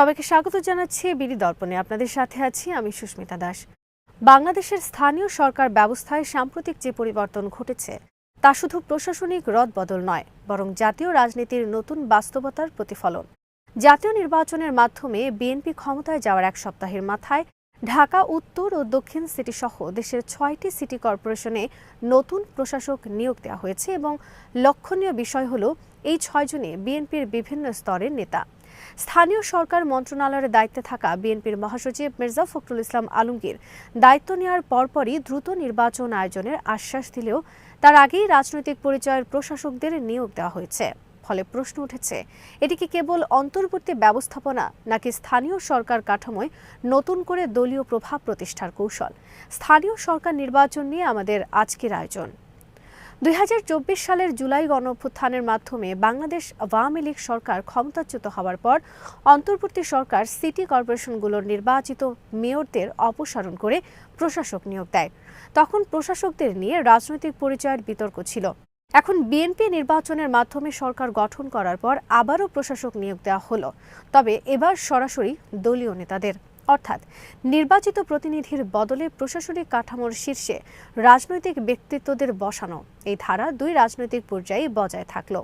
সবাইকে স্বাগত জানাচ্ছি বিডি দর্পণে। আপনাদের সাথে আছি আমি সুস্মিতা দাস। বাংলাদেশের স্থানীয় সরকার ব্যবস্থায় সাম্প্রতিক যে পরিবর্তন ঘটেছে তা শুধু প্রশাসনিক রদবদল নয়, বরং জাতীয় রাজনীতির নতুন বাস্তবতার প্রতিফলন। জাতীয় নির্বাচনের মাধ্যমে বিএনপি ক্ষমতায় যাওয়ার এক সপ্তাহের মাথায় ঢাকা উত্তর ও দক্ষিণ সিটি সহ দেশের ৬টি সিটি কর্পোরেশনে নতুন প্রশাসক নিয়োগ দেওয়া হয়েছে এবং লক্ষণীয় বিষয় হলো এই ৬ জনই বিএনপির বিভিন্ন স্তরের নেতা। স্থানীয় সরকার মন্ত্রণালয়ের দায়িত্বে থাকা বিএনপির মহাসচিব মির্জা ফখরুল ইসলাম আলমগীর দায়িত্ব নেওয়ার পরপরই দ্রুত নির্বাচন আয়োজনের আশ্বাস দিলেও তার আগেই রাজনৈতিক পরিচয়ের প্রশাসকদের নিয়োগ দেওয়া হয়েছে। ফলে প্রশ্ন উঠেছে, এটি কি কেবল অন্তর্বর্তী ব্যবস্থাপনা নাকি স্থানীয় সরকার কাঠামোয় নতুন করে দলীয় প্রভাব প্রতিষ্ঠার কৌশল? স্থানীয় সরকার নির্বাচন নিয়ে আমাদের আজকের আয়োজন। ২০২৪ সালের জুলাই গণঅভ্যুত্থানের মাধ্যমে বাংলাদেশ আওয়ামী লীগ সরকার ক্ষমতাচ্যুত হওয়ার পর অন্তর্বর্তী সরকার সিটি কর্পোরেশনগুলোর নির্বাচিত মেয়রদের অপসারণ করে প্রশাসক নিয়োগ দেয়। তখন প্রশাসকদের নিয়ে রাজনৈতিক পরিচয়ের বিতর্ক ছিল। এখন বিএনপি নির্বাচনের মাধ্যমে সরকার গঠন করার পর আবারও প্রশাসক নিয়োগ দেওয়া হলো, তবে এবার সরাসরি দলীয় নেতাদের, অর্থাৎ নির্বাচিত প্রতিনিধির বদলে প্রশাসনিক কাঠামোর শীর্ষে রাজনৈতিক ব্যক্তিত্বদের বসানো। এই ধারা দুই রাজনৈতিক পর্যায়ে বজায় থাকলো।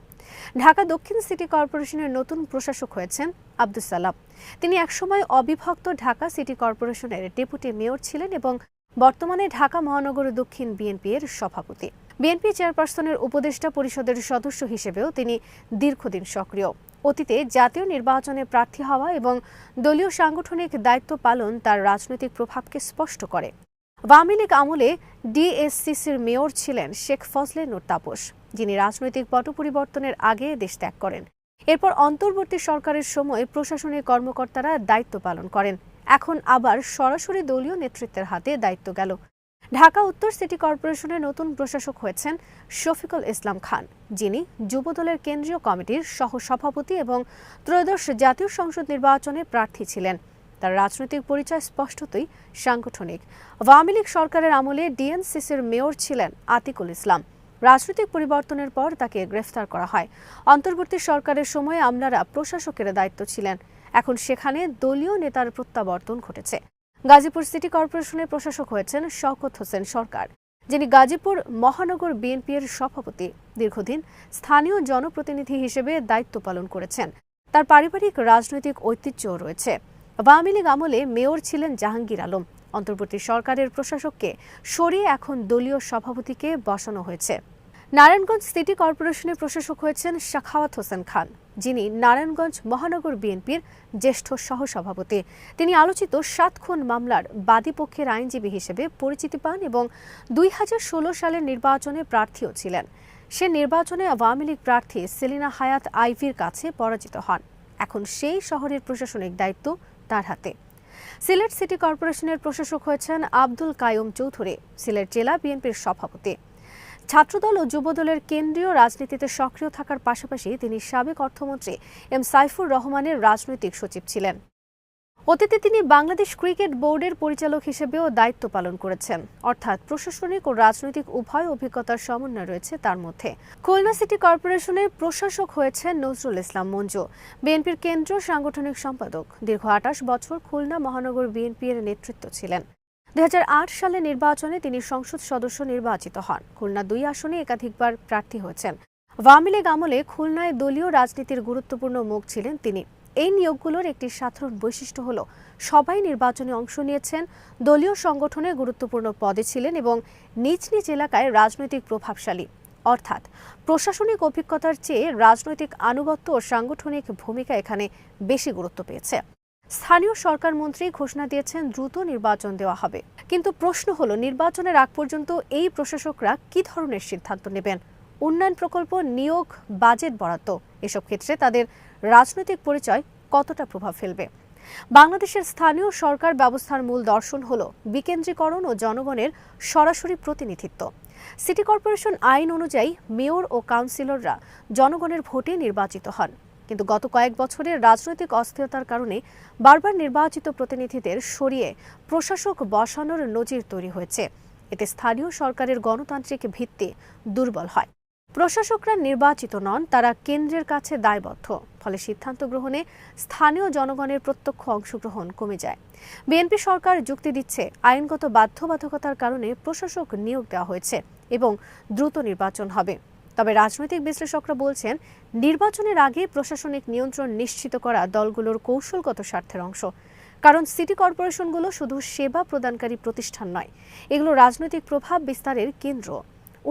ঢাকা দক্ষিণ সিটি কর্পোরেশনের নতুন প্রশাসক হয়েছেন আব্দুস সালাম। তিনি একসময় অবিভক্ত ঢাকা সিটি কর্পোরেশনের ডেপুটি মেয়র ছিলেন এবং বর্তমানে ঢাকা মহানগর দক্ষিণ বিএনপি এর সভাপতি। বিএনপি চেয়ারপারসনের উপদেষ্টা পরিষদের সদস্য হিসেবেও তিনি দীর্ঘদিন সক্রিয়। অতীতে জাতীয় নির্বাচনে প্রার্থী হওয়া এবং দলীয় সাংগঠনিক দায়িত্ব পালন তার রাজনৈতিক প্রভাবকে স্পষ্ট করে। আওয়ামী লীগ আমলে ডিএসসিসির মেয়র ছিলেন শেখ ফজলে নূর তাপস, যিনি রাজনৈতিক পট পরিবর্তনের আগে দেশ ত্যাগ করেন। এরপর অন্তর্বর্তী সরকারের সময় প্রশাসনিক কর্মকর্তারা দায়িত্ব পালন করেন। এখন আবার সরাসরি দলীয় নেতৃত্বের হাতে দায়িত্ব গেল। ঢাকা উত্তর সিটি কর্পোরেশনের নতুন প্রশাসক হয়েছেন শফিকুল ইসলাম খান, যিনি যুবদলের কেন্দ্রীয় কমিটির সহসভাপতি এবং ত্রয়োদশ জাতীয় সংসদ নির্বাচনে প্রার্থী ছিলেন। তার রাজনৈতিক পরিচয় স্পষ্টতই সাংগঠনিক। আওয়ামী লীগ সরকারের আমলে ডিএনসিসির মেয়র ছিলেন আতিকুল ইসলাম। রাজনৈতিক পরিবর্তনের পর তাকে গ্রেফতার করা হয়। অন্তর্বর্তী সরকারের সময় আমলারা প্রশাসকের দায়িত্ব ছিলেন। এখন সেখানে দলীয় নেতার প্রত্যাবর্তন ঘটেছে। গাজীপুর সিটি কর্পোরেশনের প্রশাসক হয়েছেন শওকত হোসেন সরকার, যিনি গাজীপুর মহানগর বিএনপি এর সভাপতি। দীর্ঘদিন স্থানীয় জনপ্রতিনিধি হিসেবে দায়িত্ব পালন করেছেন। তার পারিবারিক রাজনৈতিক ঐতিহ্যও রয়েছে। আওয়ামী লীগ আমলে মেয়র ছিলেন জাহাঙ্গীর আলম। অন্তর্বর্তী সরকারের প্রশাসককে সরিয়ে এখন দলীয় সভাপতিকে বসানো হয়েছে। নারায়ণগঞ্জ সিটি কর্পোরেশনের প্রশাসক হয়েছেন সাখাওয়াত হোসেন খান, যিনি নারায়ণগঞ্জ মহানগর বিএনপির জ্যেষ্ঠ সহসভাপতি। তিনি আলোচিত ৭ খুন মামলার বাদীপক্ষের আইনজীবী হিসেবে পরিচিতি পান এবং ২০১৬ সালের নির্বাচনে প্রার্থীও ছিলেন। সে নির্বাচনে আওয়ামী লীগ প্রার্থী সেলিনা হায়াত আইভির কাছে পরাজিত হন। এখন সেই শহরের প্রশাসনিক দায়িত্ব তার হাতে। সিলেট সিটি কর্পোরেশনের প্রশাসক হয়েছেন আব্দুল কাইয়ুম চৌধুরী, সিলেট জেলা বিএনপির সভাপতি। ছাত্রদল ও যুবদলের কেন্দ্রীয় রাজনীতিতে সক্রিয় থাকার পাশাপাশি তিনি সাবেক অর্থমন্ত্রী এম সাইফুর রহমানের রাজনৈতিক সচিব ছিলেন। অতীতে তিনি বাংলাদেশ ক্রিকেট বোর্ডের পরিচালক হিসেবেও দায়িত্ব পালন করেছেন, অর্থাৎ প্রশাসনিক ও রাজনৈতিক উভয় অভিজ্ঞতার সমন্বয় রয়েছে তার মধ্যে। খুলনা সিটি কর্পোরেশনের প্রশাসক হয়েছেন নজরুল ইসলাম মঞ্জু, বিএনপির কেন্দ্রীয় সাংগঠনিক সম্পাদক। দীর্ঘ ২৮ বছর খুলনা মহানগর বিএনপি এর নেতৃত্ব ছিলেন। ২০০৮ সালে নির্বাচনে তিনি সংসদ সদস্য নির্বাচিত হন। খুলনা ২ আসনে একাধিকবার প্রার্থী হয়েছেন। আওয়ামী লীগ আমলে খুলনায় দলীয় রাজনীতির গুরুত্বপূর্ণ মুখ ছিলেন তিনি। এই নিয়োগগুলোর একটি সাধারণ বৈশিষ্ট্য হল সবাই নির্বাচনে অংশ নিয়েছেন, দলীয় সংগঠনে গুরুত্বপূর্ণ পদে ছিলেন এবং নিজ নিজ এলাকায় রাজনৈতিক প্রভাবশালী, অর্থাৎ প্রশাসনিক অভিজ্ঞতার চেয়ে রাজনৈতিক আনুগত্য ও সাংগঠনিক ভূমিকা এখানে বেশি গুরুত্ব পেয়েছে। স্থানীয় সরকার মন্ত্রী ঘোষণা দিয়েছেন দ্রুত নির্বাচন দেওয়া হবে, কিন্তু প্রশ্ন হলো নির্বাচনের আগ পর্যন্ত এই প্রশাসকরা কি ধরনের সিদ্ধান্ত নেবেন? উন্নয়ন প্রকল্প, নিয়োগ, বাজেট বরাদ্দ, এসব ক্ষেত্রে তাদের রাজনৈতিক পরিচয় কতটা প্রভাব ফেলবে? বাংলাদেশের স্থানীয় সরকার ব্যবস্থার মূল দর্শন হলো বিকেন্দ্রীকরণ ও জনগণের সরাসরি প্রতিনিধিত্ব। সিটি কর্পোরেশন আইন অনুযায়ী মেয়র ও কাউন্সিলররা জনগণের ভোটে নির্বাচিত হন, কিন্তু গত কয়েক বছরের রাজনৈতিক অস্থিরতার কারণে বারবার নির্বাচিত প্রতিনিধিদের সরিয়ে প্রশাসক বসানোর নজির তৈরি হয়েছে। এতে স্থানীয় সরকারের গণতান্ত্রিক ভিত্তি দুর্বল হয়। প্রশাসকরা নির্বাচিত নন, তারা কেন্দ্রের কাছে দায়বদ্ধ। ফলে সিদ্ধান্ত গ্রহণে স্থানীয় জনগণের প্রত্যক্ষ অংশগ্রহণ কমে যায়। বিএনপি সরকার যুক্তি দিচ্ছে, আইনগত বাধ্যবাধকতার কারণে প্রশাসক নিয়োগ দেওয়া হয়েছে এবং দ্রুত নির্বাচন হবে। তবে রাজনৈতিক বিশ্লেষকরা বলছেন, নির্বাচনের আগে প্রশাসনিক নিয়ন্ত্রণ নিশ্চিত করা দলগুলোর কৌশলগত স্বার্থের অংশ। কারণ সিটি কর্পোরেশনগুলো শুধু সেবা প্রদানকারী প্রতিষ্ঠান নয়, এগুলো রাজনৈতিক প্রভাব বিস্তারের কেন্দ্র।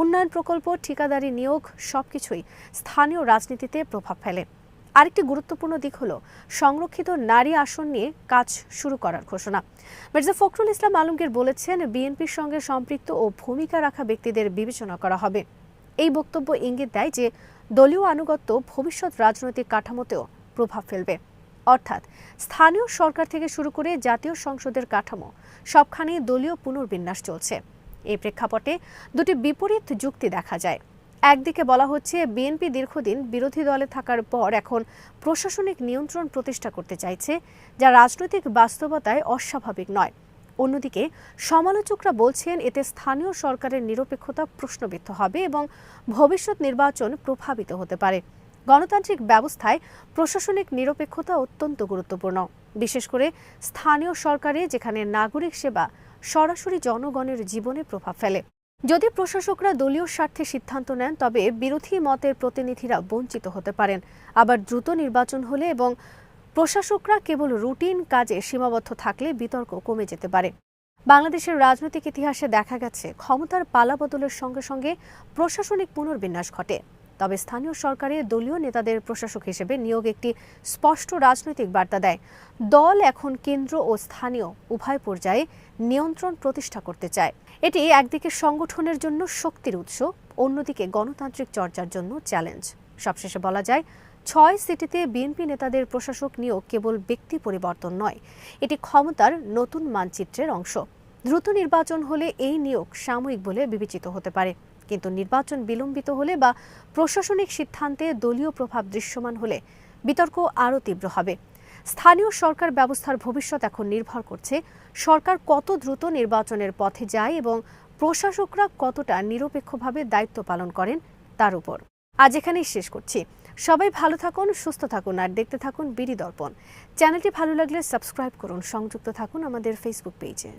উন্নয়ন প্রকল্প, ঠিকাদারি নিয়োগ সবকিছুই স্থানীয় রাজনীতিতে প্রভাব ফেলে। আরেকটি গুরুত্বপূর্ণ দিক হলো সংরক্ষিত নারী আসন নিয়ে কাজ শুরু করার ঘোষণা। মির্জা ফখরুল ইসলাম আলমগীর বলেছেন, বিএনপির সঙ্গে সম্পৃক্ত ও ভূমিকা রাখা ব্যক্তিদের বিবেচনা করা হবে। এই বক্তব্য ইঙ্গিত দেয় যে দলীয় আনুগত্য ভবিষ্যৎ রাজনৈতিক কাঠামোতেও প্রভাব ফেলবে। অর্থাৎ স্থানীয় সরকার থেকে শুরু করে জাতীয় সংসদের কাঠামো সবখানে দলীয় পুনর্বিন্যাস চলছে। এই প্রেক্ষাপটে দুটি বিপরীত যুক্তি দেখা যায়। একদিকে বলা হচ্ছে, বিএনপি দীর্ঘদিন বিরোধী দলে থাকার পর এখন প্রশাসনিক নিয়ন্ত্রণ প্রতিষ্ঠা করতে চাইছে, যা রাজনৈতিক বাস্তবতায় অস্বাভাবিক নয়। অন্যদিকে সমালোচকরা বলছেন, এতে স্থানীয় সরকারের নিরপেক্ষতা প্রশ্নবিদ্ধ হবে এবং ভবিষ্যৎ নির্বাচন প্রভাবিত হতে পারে। গণতান্ত্রিক ব্যবস্থায় প্রশাসনিক নিরপেক্ষতা অত্যন্ত গুরুত্বপূর্ণ, বিশেষ করে স্থানীয় সরকারে, যেখানে নাগরিক সেবা সরাসরি জনগণের জীবনে প্রভাব ফেলে। যদি প্রশাসকরা দলীয় স্বার্থে সিদ্ধান্ত নেন, তবে বিরোধী মতের প্রতিনিধিরা বঞ্চিত হতে পারেন। আবার দ্রুত নির্বাচন হলে এবং প্রশাসকরা কেবল রুটিন কাজে সীমাবদ্ধ থাকলে বিতর্ক কমে যেতে পারে। বাংলাদেশের রাজনৈতিক ইতিহাসে দেখা গেছে, ক্ষমতার পালাবদলের সঙ্গে সঙ্গে প্রশাসনিক পুনর্বিন্যাস ঘটে। তবে স্থানীয় সরকারে দলীয় নেতাদের প্রশাসক হিসেবে নিয়োগ একটি স্পষ্ট রাজনৈতিক বার্তা দেয়। দল এখন কেন্দ্র ও স্থানীয় উভয় পর্যায়ে নিয়ন্ত্রণ প্রতিষ্ঠা করতে চায়। এটি একদিকে সংগঠনের জন্য শক্তির উৎস, অন্যদিকে গণতান্ত্রিক চর্চার জন্য চ্যালেঞ্জ। সবশেষে বলা যায়, ৬ সিটিতে বিএনপি নেতাদের প্রশাসক নিয়োগ কেবল ব্যক্তি পরিবর্তন নয়, এটি ক্ষমতার নতুন মানচিত্রের অংশ। দ্রুত নির্বাচন হলে এই নিয়োগ সাময়িক বলে বিবেচিত হতে পারে, কিন্তু নির্বাচন বিলম্বিত হলে বা প্রশাসনিক সিদ্ধান্তে দলীয় প্রভাব দৃশ্যমান হলে বিতর্ক আরও তীব্র হবে। স্থানীয় সরকার ব্যবস্থার ভবিষ্যৎ এখন নির্ভর করছে সরকার কত দ্রুত নির্বাচনের পথে যায় এবং প্রশাসকরা কতটা নিরপেক্ষভাবে দায়িত্ব পালন করেন তার উপর। আজ এখানেই শেষ করছি। সবাই ভালো থাকুন, সুস্থ থাকুন আর দেখতে থাকুন বিডি দর্পণ। চ্যানেলটি ভালো লাগলে সাবস্ক্রাইব করুন, সংযুক্ত থাকুন আমাদের ফেসবুক পেজে।